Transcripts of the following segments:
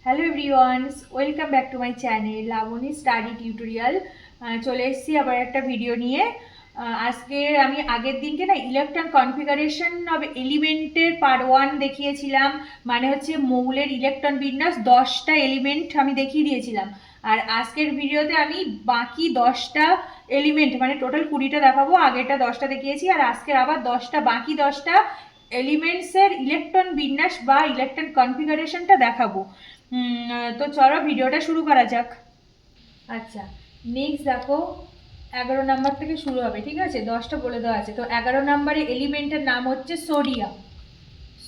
Hello everyones, welcome back to my channel Labani study tutorial. চলে এসেছি আবার একটা ভিডিও নিয়ে। আজকে আমি আগের দিনকে না ইলেকট্রন কনফিগারেশন অফ এলিমেন্টের পার্ট 1 দেখিয়েছিলাম। মানে হচ্ছে মৌলের ইলেকট্রন বিন্যাস 10টা এলিমেন্ট আমি দেখিয়ে দিয়েছিলাম। আর আজকের ভিডিওতে আমি বাকি 10টা এলিমেন্ট মানে টোটাল 20টা দেখাবো। আগেরটা 10টা দেখিয়েছি, আর আজকের আবার 10টা বাকি 10টা এলিমেন্টসের ইলেকট্রন বিন্যাস বা ইলেকট্রন কনফিগারেশনটা দেখাবো। তো চলো ভিডিওটা শুরু করা যাক। আচ্ছা, নেক্সট দেখো, 11 নাম্বার থেকে শুরু হবে, ঠিক আছে? 10টা বলে দেওয়া আছে। তো 11 নাম্বারে এলিমেন্টের নাম হচ্ছে সোডিয়াম।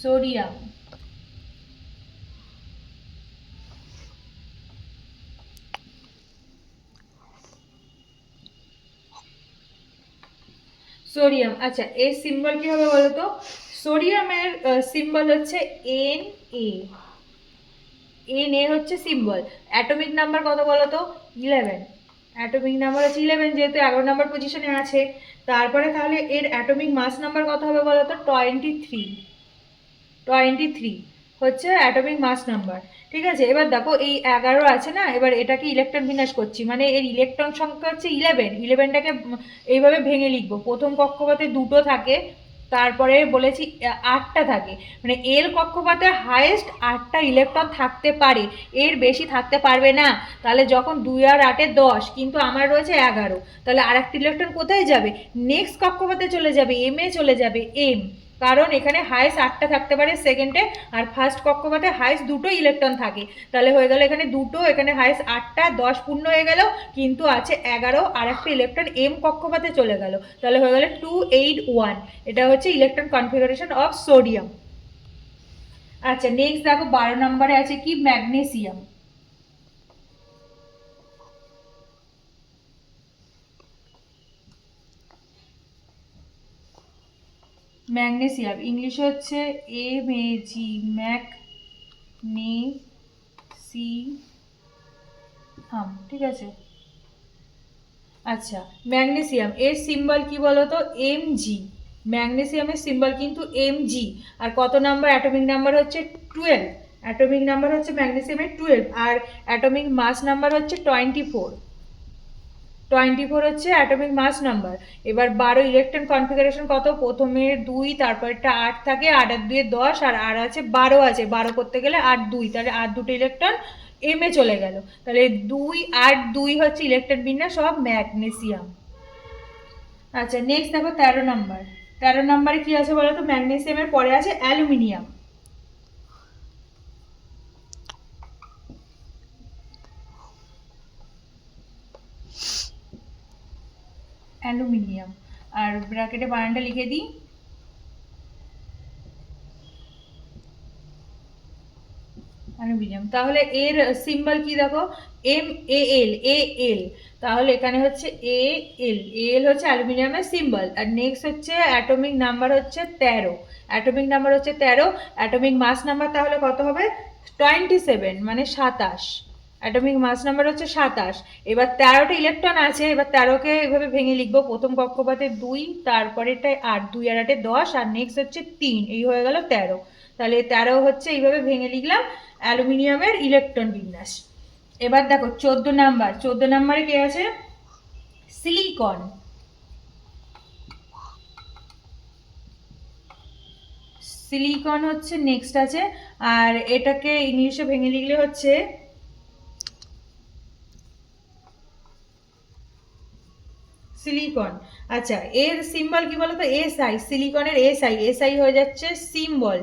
সোডিয়াম সোডিয়াম আচ্ছা, এর সিম্বল কি হবে বলো তো? সোডিয়ামের সিম্বল হচ্ছে এন এ। এন এ হচ্ছে সিম্বল। অ্যাটমিক নাম্বার কত বলো তো? 11। অ্যাটমিক নাম্বার হচ্ছে 11, যেহেতু 11 নাম্বার পজিশনে আছে। তারপরে তাহলে এর অ্যাটমিক মাস নাম্বার কত হবে বলো তো? 23। 23 হচ্ছে অ্যাটমিক মাস নাম্বার। ঠিক আছে, এবার দেখো এই 11 আছে না, এবার এটাকে ইলেকট্রন বিন্যাস করছি, মানে এর ইলেকট্রন সংখ্যা হচ্ছে 11। 11টাকে এইভাবে ভেঙে লিখবো। প্রথম কক্ষপথে 2টো থাকে, তারপরে বলেছি 8টা থাকে। মানে এর কক্ষপথে হাইয়েস্ট 8টা ইলেকট্রন থাকতে পারে, এর বেশি থাকতে পারবে না। তাহলে যখন 2 আর 8-এ 10, কিন্তু আমার রয়েছে 11, তাহলে আরেকটা ইলেকট্রন কোথায় যাবে? নেক্সট কক্ষপথে চলে যাবে, এম এ চলে যাবে। এম, কারণ এখানে হাইস্ট 8টা থাকতে পারে সেকেন্ডে, আর ফার্স্ট কক্ষপথে হাইস্ট 2টো ইলেকট্রন থাকে। তাহলে হয়ে গেল এখানে 2টো, এখানে হাইস্ট 8টা, 10 পূর্ণ হয়ে গেল, কিন্তু আছে 11, আর একটা ইলেকট্রন এম কক্ষপথে চলে গেল। তাহলে হয়ে গেল 281। এটা হচ্ছে ইলেকট্রন কনফিগারেশন অফ সোডিয়াম। আচ্ছা, নেক্সট দেখো 12 নম্বরে আছে কি? ম্যাগনেসিয়াম। ম্যাগনেসিয়াম ইংলিশ হচ্ছে MAG, ম্যাগনেসিয়াম, ঠিক আছে? আচ্ছা, ম্যাগনেসিয়াম এর সিম্বল কি বলতো? Mg। ম্যাগনেসিয়ামের সিম্বল কিন্তু Mg। আর কত নাম্বার? অ্যাটমিক নাম্বার হচ্ছে 12। অ্যাটমিক নাম্বার হচ্ছে ম্যাগনেসিয়ামের 12, আর অ্যাটমিক মাস নাম্বার হচ্ছে 24। 24 হচ্ছে অ্যাটমিক মাস নাম্বার। এবার 12 ইলেকট্রন কনফিগারেশন কত? প্রথমে 2, তারপরটা 8 থাকে, 8 আর 2 10, আর আছে 12 আছে। 12 করতে গেলে 8 2, তাহলে 8 দুটো ইলেকট্রন এম এ চলে গেল। তাহলে 2 8 2 হচ্ছে ইলেকট্রন বিন্যাস অফ ম্যাগনেসিয়াম। আচ্ছা, নেক্সট দেখো 13 নাম্বার। 13 নাম্বারে কি আছে বলো তো? ম্যাগনেসিয়ামের পরে আছে অ্যালুমিনিয়াম। অ্যালুমিনিয়াম, আর ব্র্যাকেটে বানানটা লিখে দিই। অ্যালুমিনিয়াম, তাহলে এর সিম্বল কি দেখো? MAl। তাহলে এখানে হচ্ছে এল হচ্ছে অ্যালুমিনিয়ামের সিম্বল। আর নেক্সট হচ্ছে অ্যাটমিক নাম্বার হচ্ছে 13। অ্যাটমিক নাম্বার হচ্ছে 13। অ্যাটমিক মাস নাম্বার তাহলে কত হবে? 27, মানে 27। অ্যাটমিক মাস নাম্বার হচ্ছে 27। এবার 13টা ইলেকট্রন আছে, এবার 13কে এভাবে ভেঙে লিখবো। প্রথম কক্ষপথে 2, তারপরেটায় 8, 2 আর 8-এ 10, আর নেক্সট হচ্ছে 3, এই হয়ে গেল 13। তাহলে 13 হচ্ছে এইভাবে ভেঙে লিখলাম অ্যালুমিনিয়ামের ইলেকট্রন বিন্যাস। এবার দেখো 14 নাম্বার। 14 নাম্বারে কে আছে? সিলিকন। সিলিকন হচ্ছে নেক্সট আছে, আর এটাকে ইংলিশে ভেঙে লিখলে হচ্ছে সিলিকন। আচ্ছা, এর সিম্বল কি বলতো? SI। সিলিকনের SI হয়ে যাচ্ছে সিম্বল,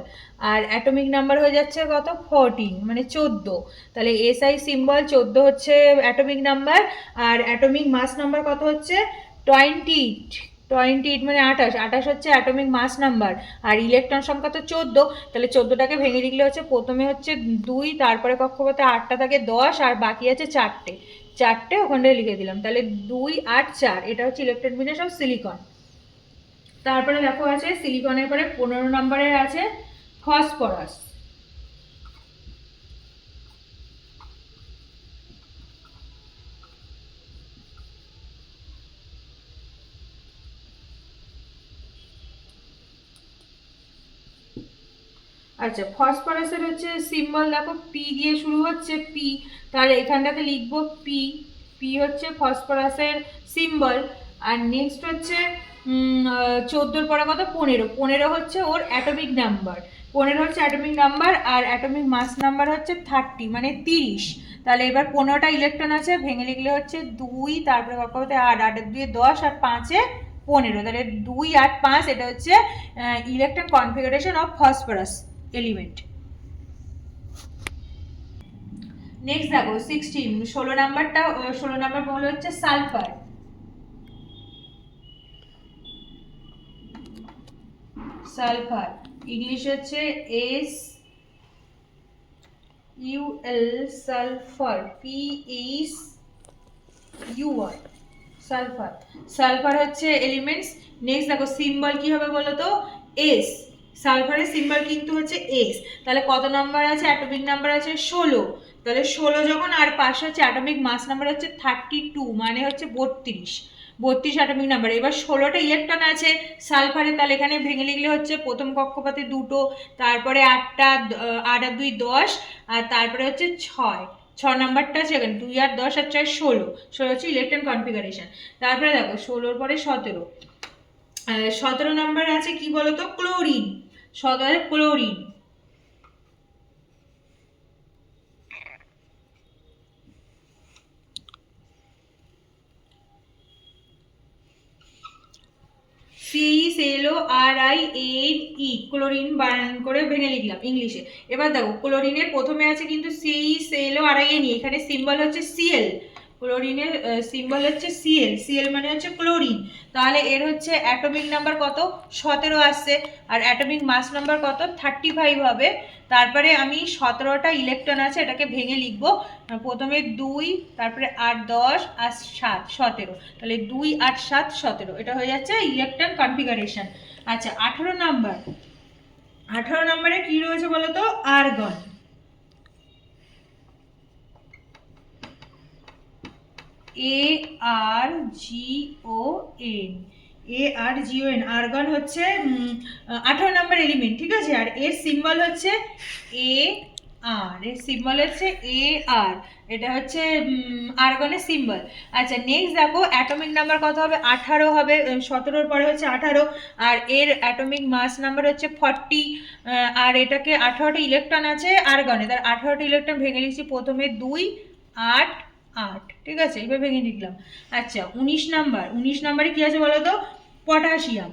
আর অ্যাটমিক নাম্বার হয়ে যাচ্ছে কত? 14, মানে 14। তাহলে SI সিম্বল 14 হচ্ছে অ্যাটমিক নাম্বার, আর অ্যাটমিক মাস নাম্বার কত হচ্ছে? 28। 28 মানে 28। 28 হচ্ছে অ্যাটমিক মাস নাম্বার, আর ইলেকট্রন সংখ্যা তো 14। তাহলে 14টাকে ভেঙে লিখলে হচ্ছে প্রথমে হচ্ছে 2, তারপরে কক্ষপথে 8টা থাকে 10, আর বাকি আছে 4টে। 4টে ওখানটায় লিখে দিলাম। তাহলে 2 8 4, এটা হচ্ছে ইলেকট্রন বিন্যাস অফ সিলিকন। তারপরে দেখো আছে সিলিকনের পরে 15 নম্বরে আছে ফসফরাস। আচ্ছা, ফসফরাসের হচ্ছে সিম্বল দেখো পি দিয়ে শুরু হচ্ছে, পি, তাহলে এখানটাতে লিখবো পি, পি হচ্ছে ফসফরাসের সিম্বল। আর নেক্সট হচ্ছে 14 পরে কত, 15, 15 হচ্ছে ওর অ্যাটমিক নাম্বার, 15 হচ্ছে অ্যাটমিক নাম্বার, আর অ্যাটমিক মাস নাম্বার হচ্ছে 30 মানে 30। তাহলে এবার 15টা ইলেকট্রন আছে, ভেঙে লিখলে হচ্ছে 2, তারপরে কত 8, 8 2 10 আর 5 15, তাহলে 2 8 5, এটা হচ্ছে electron configuration of phosphorus element. Next দেখো 16, 16 নাম্বারটা, 16 নাম্বার বলে হচ্ছে সালফার। সালফার ইংলিশ হচ্ছে S U L, sulphur P H U R, sulphur. Sulphur হচ্ছে এলিমেন্টস। নেক্সট দেখো সিম্বল কি হবে বলো তো, এস। সালফারের সিম্বল কিন্তু হচ্ছে এস। তাহলে কত নাম্বার আছে, অ্যাটমিক নাম্বার আছে 16, তাহলে 16 যখন, আর পাশে হচ্ছে অ্যাটমিক মাস নাম্বার হচ্ছে 32 মানে হচ্ছে 32, 32 অ্যাটমিক নাম্বার। এবার 16টা ইলেকট্রন আছে সালফারে, তাহলে এখানে ভেঙে লিখলে হচ্ছে প্রথম কক্ষপথে 2টো, তারপরে 8টা, 8 আর 2 10, আর তারপরে হচ্ছে 6, 6 নাম্বারটা আছে এখানে, 2 আর 10 আর 4 16, 16 হচ্ছে ইলেকট্রন কনফিগারেশন। তারপরে দেখো 16 পরে 17, 17 নাম্বার আছে কি বলতো, ক্লোরিন, 17 ক্লোরিন। CHLORINE, ক্লোরিন বানান করে ভেঙে লিখলাম ইংলিশে। এবার দেখো ক্লোরিনের প্রথমে আছে কিন্তু CHLORINE, এখানে সিম্বল হচ্ছে Cl, ক্লোরিনের সিম্বল হচ্ছে Cl, Cl মানে হচ্ছে ক্লোরিন। তাহলে এর হচ্ছে অ্যাটমিক নাম্বার কত, 17 আসছে, আর অ্যাটমিক মাস নাম্বার কত, 35 হবে। তারপরে আমি 17টা ইলেকট্রন আছে, এটাকে ভেঙে লিখবো, প্রথমে 2, তারপরে 8 10 আর 7 17, তাহলে 2 8 7 17, এটা হয়ে যাচ্ছে ইলেকট্রন কনফিগারেশন। আচ্ছা 18 নাম্বার, 18 নম্বরে কি রয়েছে বলো তো, আর্গন। ARGON, ARGON, আর্গন হচ্ছে 18 নম্বর এলিমেন্ট, ঠিক আছে। আর এর সিম্বল হচ্ছে AR, এর সিম্বল হচ্ছে AR, এটা হচ্ছে আর্গনের সিম্বল। আচ্ছা নেক্সট দেখো অ্যাটমিক নাম্বার কত হবে, 18 হবে, 17 পরে হচ্ছে 18, আর এর অ্যাটমিক মাস নাম্বার হচ্ছে 40, আর এটাকে 18টা ইলেকট্রন আছে আর্গনে, তার 18টা ইলেকট্রন ভেঙে লিখছি, প্রথমে 2 8 8, ঠিক আছে, এবার ভেঙে লিখলাম। আচ্ছা 19 নাম্বার, 19 নাম্বারে কি আছে বলো তো, পটাশিয়াম।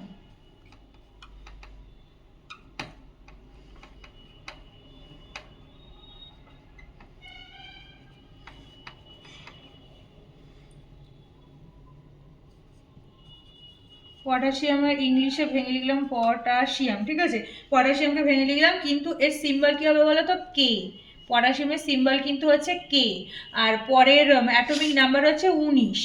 পটাশিয়ামের ইংলিশে ভেঙে লিখলাম পটাশিয়াম, ঠিক আছে, পটাশিয়ামকে ভেঙে লিখলাম, কিন্তু এর সিম্বল কি হবে বলো তো, কে। পটাশিয়ামের সিম্বল কিন্তু হচ্ছে কে। আর পরের অ্যাটমিক নাম্বার হচ্ছে 19,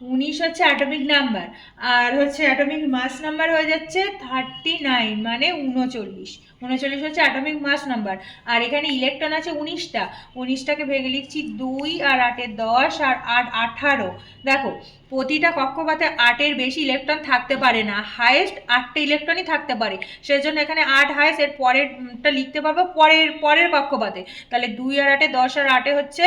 19 হচ্ছে অ্যাটমিক নাম্বার, আর হচ্ছে অ্যাটমিক মাস নাম্বার হয়ে যাচ্ছে 39 মানে 39, 39 হচ্ছে অ্যাটমিক মাস নাম্বার। আর এখানে ইলেকট্রন আছে 19টা, 19টাকে ভেঙে লিখছি 2 আর 8 10 আর 8 18। দেখো প্রতিটা কক্ষপথে 8-এর বেশি ইলেকট্রন থাকতে পারে না, হাইয়েস্ট 8টা ইলেকট্রনই থাকতে পারে, সেজন্য এখানে 8 হাইয়েস্ট, এর পরেরটা লিখতে পারবো পরের পরের কক্ষপথে। তাহলে 2 আর 8 10 আর 8 হচ্ছে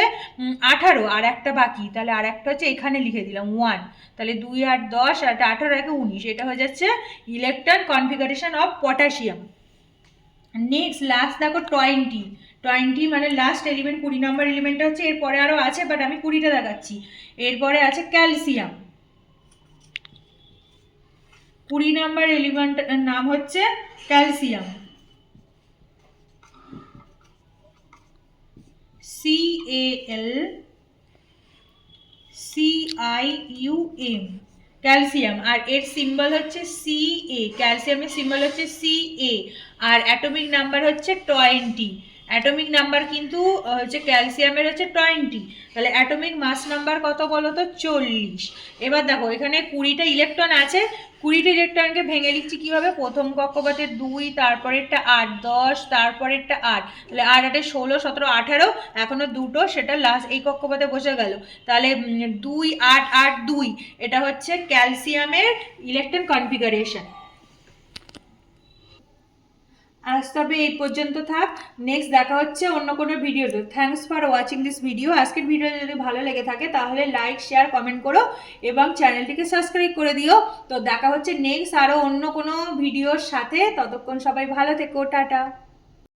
18, আর একটা বাকি, তাহলে আর একটা হচ্ছে এখানে লিখে দিলাম 1, তাহলে 2 আর 10 আর 18 আর 19, এটা হয়ে যাচ্ছে electron configuration of potassium. Next last দেখো 20, 20 মানে লাস্ট এলিমেন্ট, 20 নম্বর এলিমেন্টটা হচ্ছে, এরপরে আরও আছে বাট আমি 20টা দেখাচ্ছি। এরপরে আছে ক্যালসিয়াম, 20 নম্বর এলিমেন্টের নাম হচ্ছে ক্যালসিয়াম, CALCIUM, ক্যালসিয়াম। আর এর সিম্বল হচ্ছে CA, ক্যালসিয়ামের সিম্বল হচ্ছে CA, আর অ্যাটমিক নাম্বার হচ্ছে 20, অ্যাটমিক নাম্বার কিন্তু হচ্ছে ক্যালসিয়ামের হচ্ছে 20, তাহলে অ্যাটমিক মাস নাম্বার কত বলো তো, 40। এবার দেখো এখানে 20টা ইলেকট্রন আছে, 20টা ইলেকট্রনকে ভেঙে লিখছি কিভাবে, প্রথম কক্ষপথে 2, তারপরেরটা 8 10, তারপরেরটা 8, তাহলে 8 8 16 17 18, এখনো দুটো, সেটা লাস্ট এই কক্ষপথে বসে গেল, তাহলে 2 8 8 2, এটা হচ্ছে ক্যালসিয়ামের ইলেকট্রন কনফিগারেশন। আজ তবে এই পর্যন্ত থাক, নেক্সট দেখা হচ্ছে অন্য কোনো ভিডিওতে। Thanks for watching this video. আজকের ভিডিও যদি ভালো লেগে থাকে তাহলে লাইক শেয়ার কমেন্ট করো এবং চ্যানেলটিকে সাবস্ক্রাইব করে দিও। তো দেখা হচ্ছে নেক্সট আরও অন্য কোনো ভিডিওর সাথে, ততক্ষণ সবাই ভালো থেকো, টাটা।